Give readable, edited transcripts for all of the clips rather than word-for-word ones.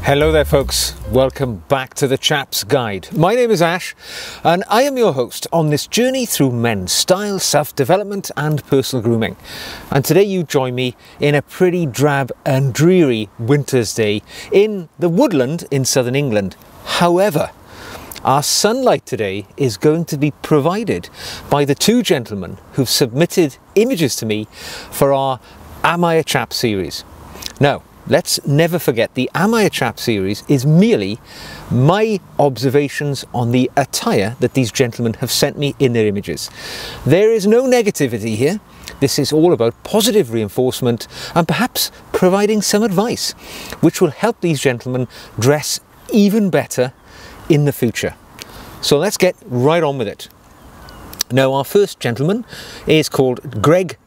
Hello there folks, welcome back to the Chap's Guide. My name is Ash and I am your host on this journey through men's style, self-development and personal grooming. And today you join me in a pretty drab and dreary winter's day in the woodland in southern England. However, our sunlight today is going to be provided by the two gentlemen who've submitted images to me for our Am I a Chap series. Now, let's never forget the Am I a Chap series is merely my observations on the attire that these gentlemen have sent me in their images. There is no negativity here. This is all about positive reinforcement and perhaps providing some advice which will help these gentlemen dress even better in the future. So let's get right on with it. Now, our first gentleman is called Greg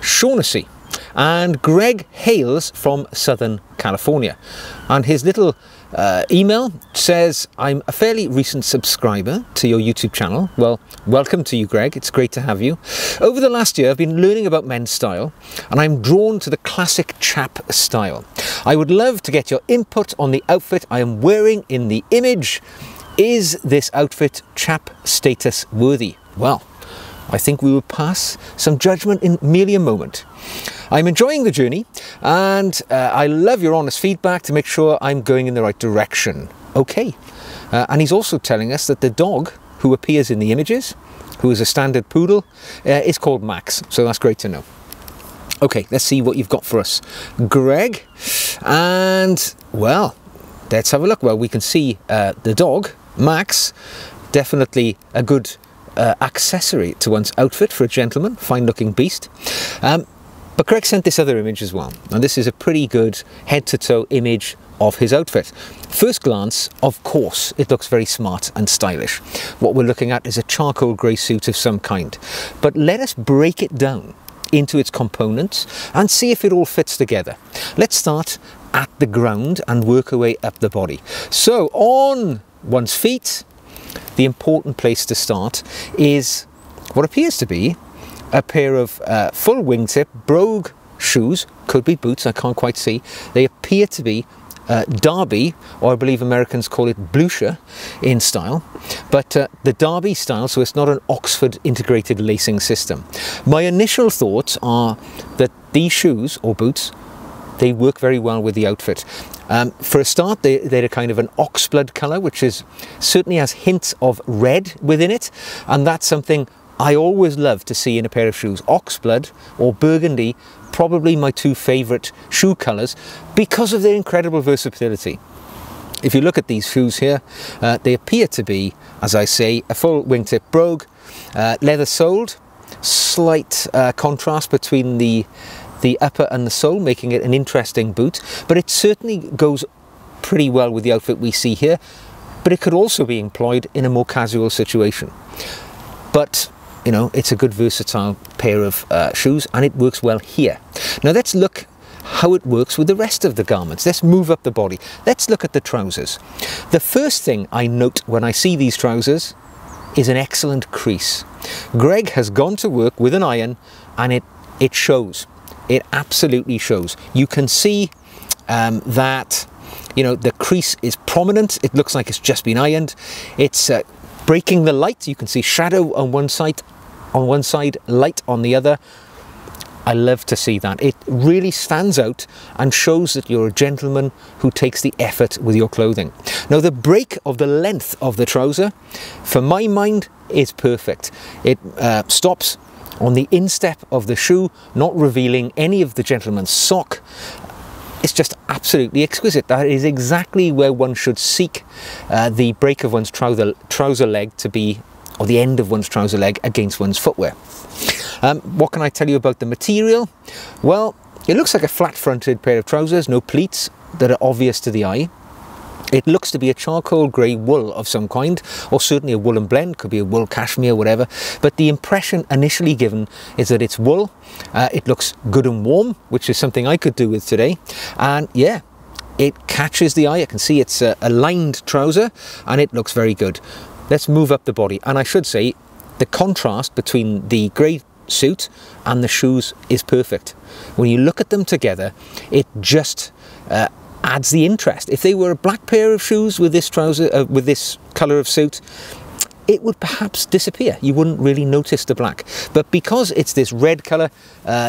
Shaughnessy. And Greg hails from Southern California, and his little email says, I'm a fairly recent subscriber to your YouTube channel. Well, welcome to you, Greg. It's great to have you. Over the last year, I've been learning about men's style, and I'm drawn to the classic chap style. I would love to get your input on the outfit I am wearing in the image. Is this outfit chap status worthy? Well, I think we will pass some judgment in merely a moment. I'm enjoying the journey and I love your honest feedback to make sure I'm going in the right direction. Okay. And he's also telling us that the dog who appears in the images, who is a standard poodle, is called Max. So that's great to know. Okay, let's see what you've got for us, Greg. And well, let's have a look. Well, we can see the dog, Max, definitely a good accessory to one's outfit for a gentleman, fine looking beast. But Greg sent this other image as well, and this is a pretty good head-to-toe image of his outfit. First glance, of course, it looks very smart and stylish. What we're looking at is a charcoal grey suit of some kind. But let us break it down into its components and see if it all fits together. Let's start at the ground and work our way up the body. So on one's feet, the important place to start is what appears to be a pair of full wingtip brogue shoes, could be boots, I can't quite see. They appear to be Derby, or I believe Americans call it blucher in style, but the Derby style, so it's not an Oxford integrated lacing system. My initial thoughts are that these shoes or boots, they work very well with the outfit. For a start, they're a kind of an oxblood colour, which is certainly has hints of red within it, and that's something I always love to see in a pair of shoes. Oxblood or burgundy, probably my two favourite shoe colours because of their incredible versatility. If you look at these shoes here, they appear to be, as I say, a full wingtip brogue, leather soled, slight contrast between the upper and the sole, making it an interesting boot, but it certainly goes pretty well with the outfit we see here, but it could also be employed in a more casual situation. But you know, it's a good versatile pair of shoes and it works well here. Now let's look how it works with the rest of the garments. Let's move up the body. Let's look at the trousers. The first thing I note when I see these trousers is an excellent crease. Greg has gone to work with an iron and it shows. It absolutely shows. You can see that, you know, the crease is prominent. It looks like it's just been ironed. It's breaking the light. You can see shadow on one side, light on the other. I love to see that. It really stands out and shows that you're a gentleman who takes the effort with your clothing. Now, the break of the length of the trouser, for my mind, is perfect. It stops on the instep of the shoe, not revealing any of the gentleman's sock. It's just absolutely exquisite. That is exactly where one should seek the break of one's trouser leg to be, or the end of one's trouser leg against one's footwear. What can I tell you about the material? Well, it looks like a flat-fronted pair of trousers, no pleats that are obvious to the eye. It looks to be a charcoal grey wool of some kind, or certainly a woolen blend, could be a wool cashmere, whatever. But the impression initially given is that it's wool. It looks good and warm, which is something I could do with today. And yeah, it catches the eye. I can see it's a lined trouser and it looks very good. Let's move up the body. And I should say the contrast between the grey suit and the shoes is perfect. When you look at them together, it just adds the interest. If they were a black pair of shoes with this trouser, with this colour of suit, it would perhaps disappear. You wouldn't really notice the black. But because it's this red colour,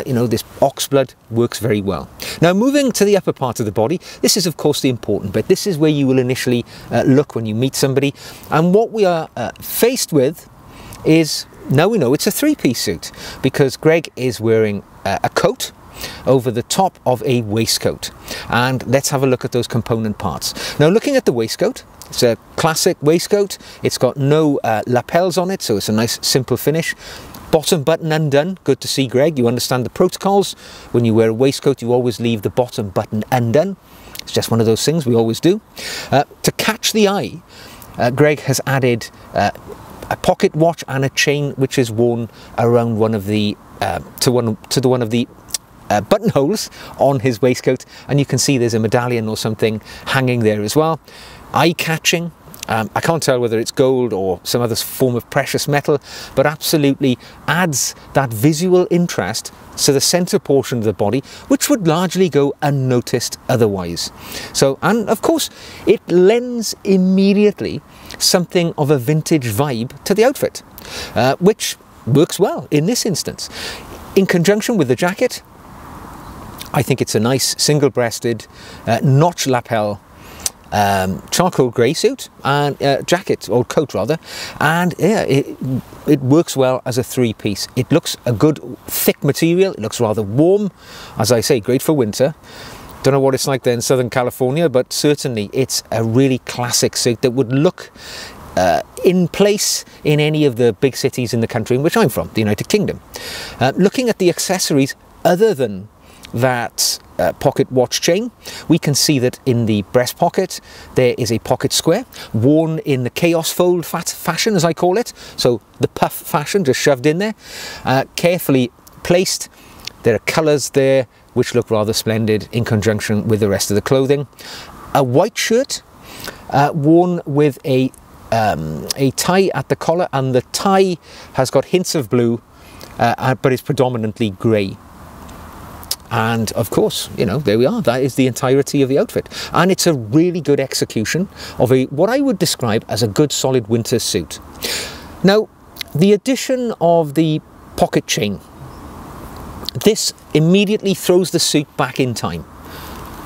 you know, this oxblood works very well. Now, moving to the upper part of the body, this is of course the important bit. This is where you will initially look when you meet somebody. And what we are faced with is, now we know it's a three-piece suit, because Greg is wearing a coat over the top of a waistcoat. And let's have a look at those component parts. Now, looking at the waistcoat, it's a classic waistcoat. It's got no lapels on it, so it's a nice simple finish. Bottom button undone. Good to see, Greg. You understand the protocols. When you wear a waistcoat, you always leave the bottom button undone. It's just one of those things we always do. To catch the eye, Greg has added a pocket watch and a chain which is worn around one of the buttonholes on his waistcoat, and you can see there's a medallion or something hanging there as well. Eye-catching. I can't tell whether it's gold or some other form of precious metal, but absolutely adds that visual interest to the centre portion of the body, which would largely go unnoticed otherwise. So, and of course, it lends immediately something of a vintage vibe to the outfit, which works well in this instance. In conjunction with the jacket, I think it's a nice single-breasted, notch lapel, charcoal grey suit and jacket, or coat rather, and yeah, it works well as a three-piece. It looks a good thick material. It looks rather warm, as I say, great for winter. Don't know what it's like there in Southern California, but certainly it's a really classic suit that would look in place in any of the big cities in the country in which I'm from, the United Kingdom. Looking at the accessories, other than that pocket watch chain, we can see that in the breast pocket there is a pocket square worn in the chaos fold fashion, as I call it, so the puff fashion, just shoved in there, carefully placed. There are colours there which look rather splendid in conjunction with the rest of the clothing. A white shirt worn with a tie at the collar, and the tie has got hints of blue, but it's predominantly grey. And of course, you know, there we are. That is the entirety of the outfit. And it's a really good execution of what I would describe as a good solid winter suit. Now, the addition of the pocket chain, this immediately throws the suit back in time.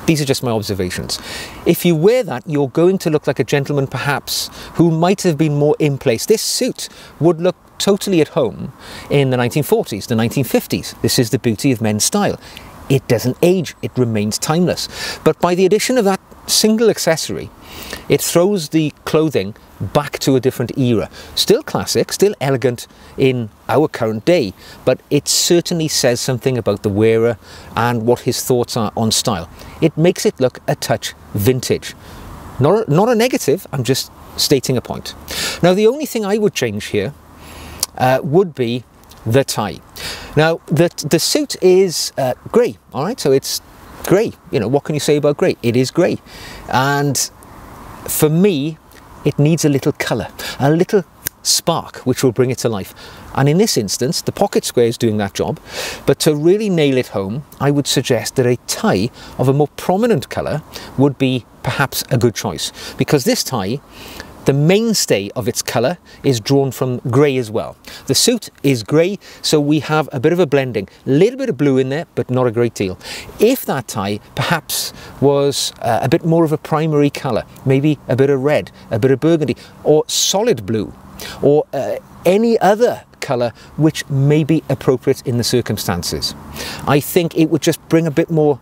These are just my observations. If you wear that, you're going to look like a gentleman perhaps who might have been more in place. This suit would look totally at home in the 1940s, the 1950s. This is the beauty of men's style. It doesn't age, it remains timeless. But by the addition of that single accessory, it throws the clothing back to a different era. Still classic, still elegant in our current day, but it certainly says something about the wearer and what his thoughts are on style. It makes it look a touch vintage. Not a negative, I'm just stating a point. Now, the only thing I would change here would be the tie. Now, the suit is grey, all right? So it's grey. You know, what can you say about grey? It is grey. And for me, it needs a little colour, a little spark, which will bring it to life. And in this instance, the pocket square is doing that job. But to really nail it home, I would suggest that a tie of a more prominent colour would be perhaps a good choice. Because this tie, the mainstay of its colour is drawn from grey as well. The suit is grey, so we have a bit of a blending. A little bit of blue in there, but not a great deal. If that tie perhaps was a bit more of a primary colour, maybe a bit of red, a bit of burgundy, or solid blue, or any other colour which may be appropriate in the circumstances, I think it would just bring a bit more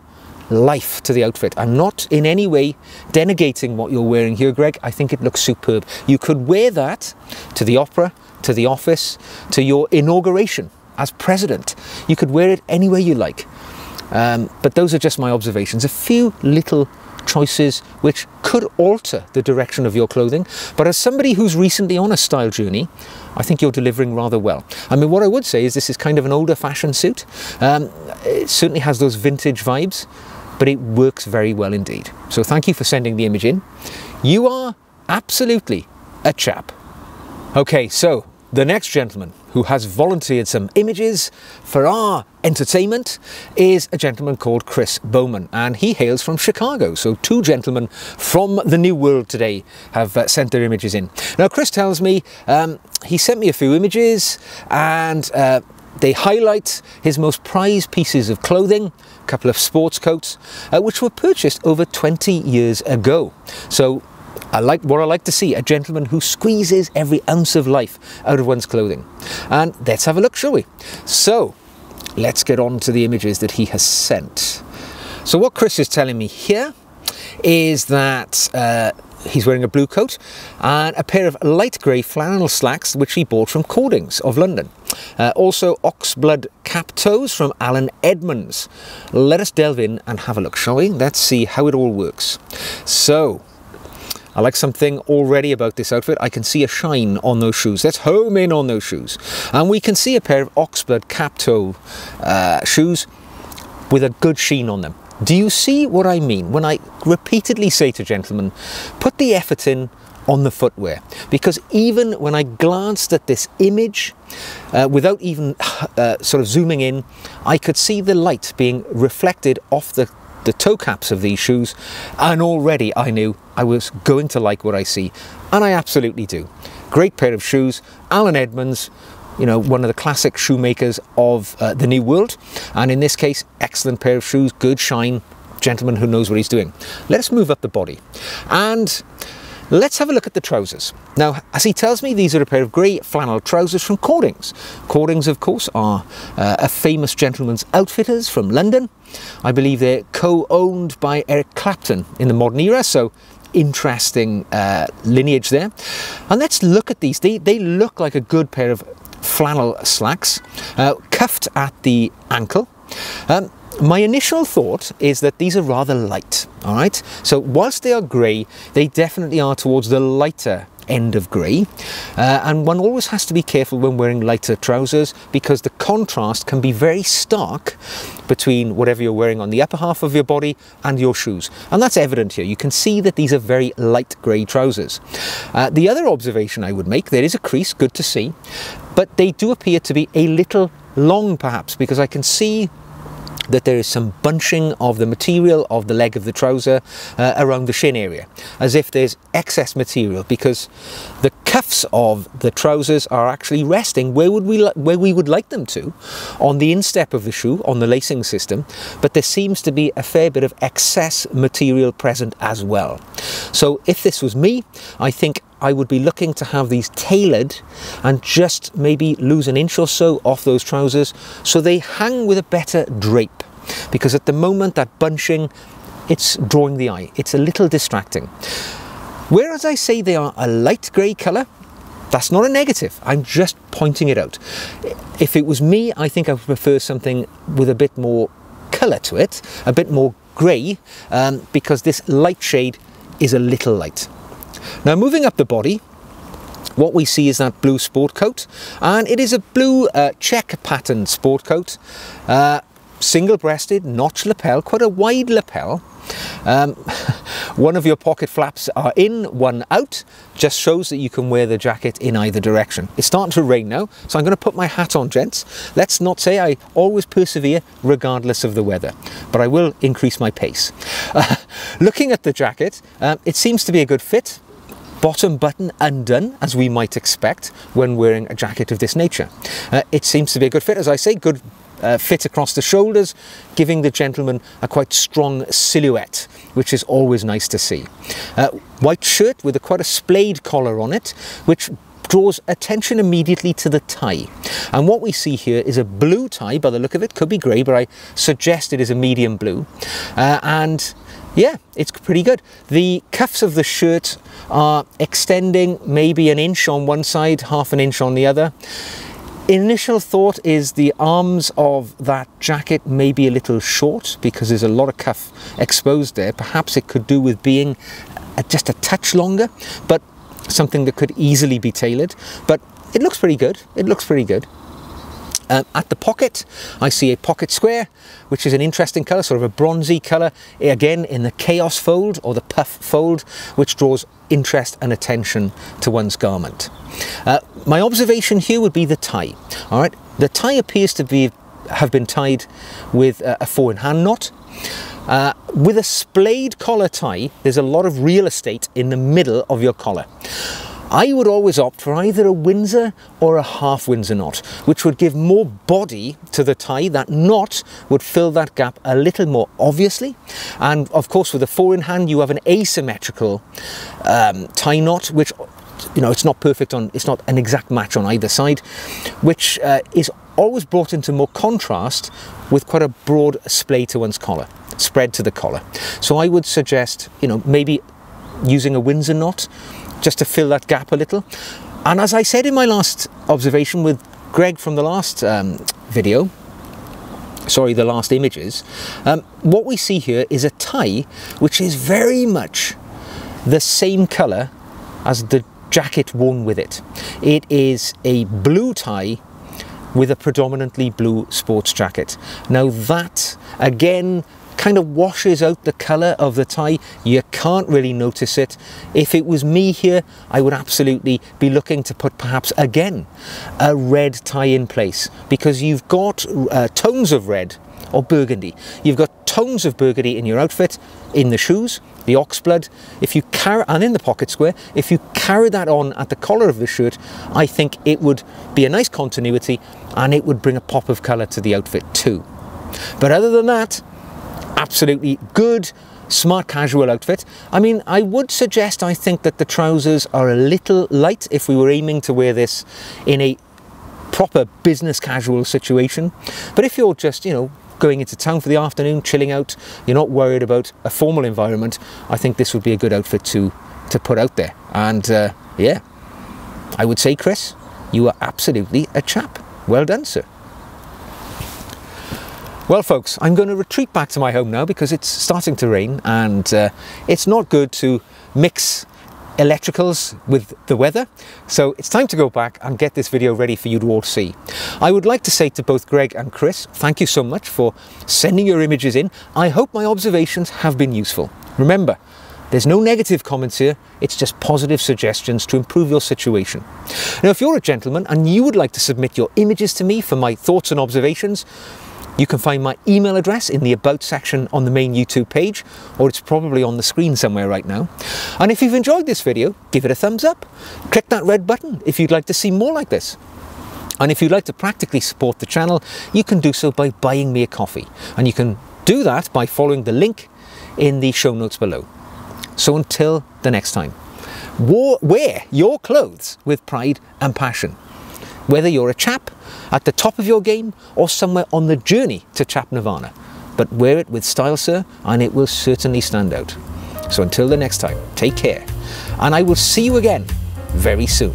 life to the outfit. I'm not in any way denegating what you're wearing here, Greg. I think it looks superb. You could wear that to the opera, to the office, to your inauguration as president. You could wear it anywhere you like. But those are just my observations. A few little choices which could alter the direction of your clothing. But as somebody who's recently on a style journey, I think you're delivering rather well. I mean, what I would say is this is kind of an older fashion suit. It certainly has those vintage vibes, but it works very well indeed. So thank you for sending the image in. You are absolutely a chap. Okay, so the next gentleman who has volunteered some images for our entertainment is a gentleman called Chris Bowman, and he hails from Chicago. So 2 gentlemen from the New World today have sent their images in. Now Chris tells me he sent me a few images, and they highlight his most prized pieces of clothing, a couple of sports coats, which were purchased over 20 years ago. So what I like to see, a gentleman who squeezes every ounce of life out of one's clothing. And let's have a look, shall we? So let's get on to the images that he has sent. So what Chris is telling me here is that he's wearing a blue coat and a pair of light grey flannel slacks which he bought from Cordings of London. Also oxblood cap toes from Alan Edmonds. Let us delve in and have a look, shall we? Let's see how it all works. So I like something already about this outfit. I can see a shine on those shoes. Let's home in on those shoes. And we can see a pair of oxblood cap toe shoes with a good sheen on them. Do you see what I mean when I repeatedly say to gentlemen, put the effort in on the footwear? Because even when I glanced at this image, without even sort of zooming in, I could see the light being reflected off the toe caps of these shoes, and already I knew I was going to like what I see, and I absolutely do. Great pair of shoes, Alan Edmonds, you know, one of the classic shoemakers of the New World, and in this case, excellent pair of shoes, good shine, gentleman who knows what he's doing. Let us move up the body, and let's have a look at the trousers. Now, as he tells me, these are a pair of grey flannel trousers from Cordings. Cordings, of course, are a famous gentleman's outfitters from London. I believe they're co-owned by Eric Clapton in the modern era, so interesting lineage there. And let's look at these. They look like a good pair of flannel slacks, cuffed at the ankle. My initial thought is that these are rather light, all right? So whilst they are grey, they definitely are towards the lighter end of grey, and one always has to be careful when wearing lighter trousers because the contrast can be very stark between whatever you're wearing on the upper half of your body and your shoes, and that's evident here. You can see that these are very light grey trousers. The other observation I would make, there is a crease, good to see, but they do appear to be a little long perhaps, because I can see that there is some bunching of the material of the leg of the trouser around the shin area, as if there's excess material, because the cuffs of the trousers are actually resting where we would like them to, on the instep of the shoe, on the lacing system, but there seems to be a fair bit of excess material present as well. So if this was me, I think I would be looking to have these tailored and just maybe lose an inch or so off those trousers so they hang with a better drape, because at the moment that bunching, it's drawing the eye. It's a little distracting. Whereas I say they are a light grey colour, that's not a negative. I'm just pointing it out. If it was me, I think I would prefer something with a bit more colour to it, a bit more grey, because this light shade is a little light. Now moving up the body, what we see is that blue sport coat, and it is a blue check pattern sport coat, single-breasted, notch lapel, quite a wide lapel. One of your pocket flaps are in, one out, just shows that you can wear the jacket in either direction. It's starting to rain now, so I'm going to put my hat on, gents. Let's not say I always persevere regardless of the weather, but I will increase my pace. Looking at the jacket, it seems to be a good fit. Bottom button undone, as we might expect when wearing a jacket of this nature. It seems to be a good fit, as I say, good fit across the shoulders, giving the gentleman a quite strong silhouette, which is always nice to see. White shirt with quite a splayed collar on it, which draws attention immediately to the tie. And what we see here is a blue tie, by the look of it, could be grey, but I suggest it is a medium blue. And yeah, it's pretty good. The cuffs of the shirt are extending maybe an inch on one side, half an inch on the other. Initial thought is the arms of that jacket may be a little short because there's a lot of cuff exposed there. Perhaps it could do with being just a touch longer, but something that could easily be tailored. But it looks pretty good. It looks pretty good. At the pocket, I see a pocket square, which is an interesting colour, sort of a bronzy colour, again in the chaos fold or the puff fold, which draws interest and attention to one's garment. My observation here would be the tie. All right, the tie appears to have been tied with a 4-in-hand knot. With a splayed collar tie, there's a lot of real estate in the middle of your collar. I would always opt for either a Windsor or a half Windsor knot, which would give more body to the tie. That knot would fill that gap a little more obviously. And of course, with a 4-in-hand, you have an asymmetrical tie knot, which, you know, it's not perfect on, it's not an exact match on either side, which is always brought into more contrast with quite a broad splay to one's collar, spread to the collar. So I would suggest, you know, maybe using a Windsor knot, just to fill that gap a little. And as I said in my last observation with Greg from the last the last images, what we see here is a tie which is very much the same colour as the jacket worn with it. It is a blue tie with a predominantly blue sports jacket. Now that, again, kind of washes out the colour of the tie. You can't really notice it. If it was me here, I would absolutely be looking to put perhaps again a red tie in place, because you've got tones of red or burgundy. You've got tones of burgundy in your outfit, in the shoes, the oxblood, if you carry, and in the pocket square. If you carry that on at the collar of the shirt, I think it would be a nice continuity and it would bring a pop of colour to the outfit too. But other than that, absolutely good, smart casual outfit. I mean, I would suggest, I think, that the trousers are a little light if we were aiming to wear this in a proper business casual situation. But if you're just, you know, going into town for the afternoon, chilling out, you're not worried about a formal environment, I think this would be a good outfit to put out there. And yeah, I would say, Chris, you are absolutely a chap. Well done, sir. Well folks, I'm going to retreat back to my home now because it's starting to rain, and it's not good to mix electricals with the weather. So it's time to go back and get this video ready for you to all see. I would like to say to both Greg and Chris, thank you so much for sending your images in. I hope my observations have been useful. Remember, there's no negative comments here, it's just positive suggestions to improve your situation. Now, if you're a gentleman and you would like to submit your images to me for my thoughts and observations, you can find my email address in the About section on the main YouTube page, or it's probably on the screen somewhere right now. And if you've enjoyed this video, give it a thumbs up. Click that red button if you'd like to see more like this. And if you'd like to practically support the channel, you can do so by buying me a coffee. And you can do that by following the link in the show notes below. So until the next time, wear your clothes with pride and passion. Whether you're a chap at the top of your game or somewhere on the journey to chap nirvana. But wear it with style, sir, and it will certainly stand out. So until the next time, take care, and I will see you again very soon.